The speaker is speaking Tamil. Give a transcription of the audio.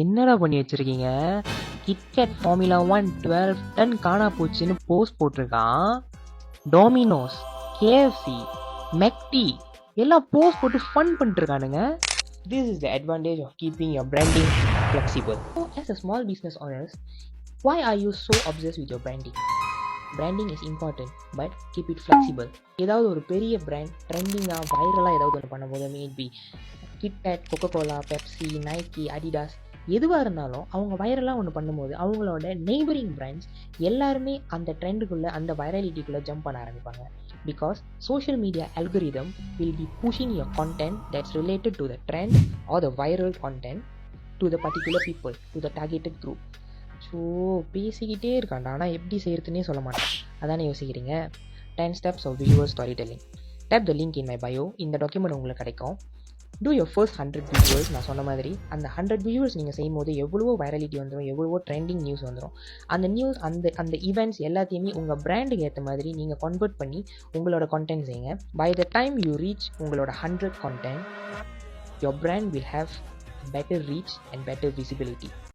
என்னடா பண்ணி வச்சிருக்கீங்க? கிட்கேட் ஃபார்முலா 1 12 டன் காணா போச்சுன்னு போஸ்ட் போட்டிருக்கான். டோமினோஸ், கேஎஃப்சி, மெக்டி எல்லாம் போஸ்ட் போட்டு ஃபன் பண்ணிட்டு இருக்கானுங்க. This is the advantage of keeping your branding flexible. So, as a small business owners, why are you so obsessed with your branding? Branding is important, but keep it flexible. ஏதாவது ஒரு பெரிய பிராண்ட் ட்ரெண்டிங்காக வைரலாக ஏதாவது ஒன்று பண்ணும்போது maybe KitKat, Coca Cola, Pepsi, Nike, Adidas எதுவாக இருந்தாலும் அவங்க வைரலாக ஒன்று பண்ணும்போது அவங்களோட நெய்பரிங் பிராண்ட்ஸ் எல்லாருமே அந்த ட்ரெண்டுக்குள்ளே அந்த வைரலிட்டிக்குள்ளே ஜம்ப் பண்ண ஆரம்பிப்பாங்க. Because social media algorithm will be pushing your content that's related to the trend or the viral content to the particular people, to the targeted group. So பேசிக்கிட்டே இருக்காண்டா, ஆனால் எப்படி செய்யறதுன்னே சொல்ல மாட்டேன். அதானே யோசிக்கிறீங்க? 10 steps of visual storytelling. Tap the link in my bio. இந்த டாக்குமெண்ட் உங்களுக்கு கிடைக்கும். Do your first 100 visuals. நான் சொன்ன மாதிரி அந்த 100 visuals நீங்கள் செய்யும் போது எவ்வளவோ வைரலிட்டி வந்துடும், எவ்வளவோ ட்ரெண்டிங் நியூஸ் வந்துடும். அந்த நியூஸ் அந்த ஈவெண்ட்ஸ் எல்லாத்தையுமே உங்கள் பிராண்டுக்கு ஏற்ற மாதிரி நீங்கள் கன்வெர்ட் பண்ணி உங்களோட கண்டென்ட் செய்யுங்க. By the time you reach உங்களோட 100 content, your brand will have better reach and better visibility.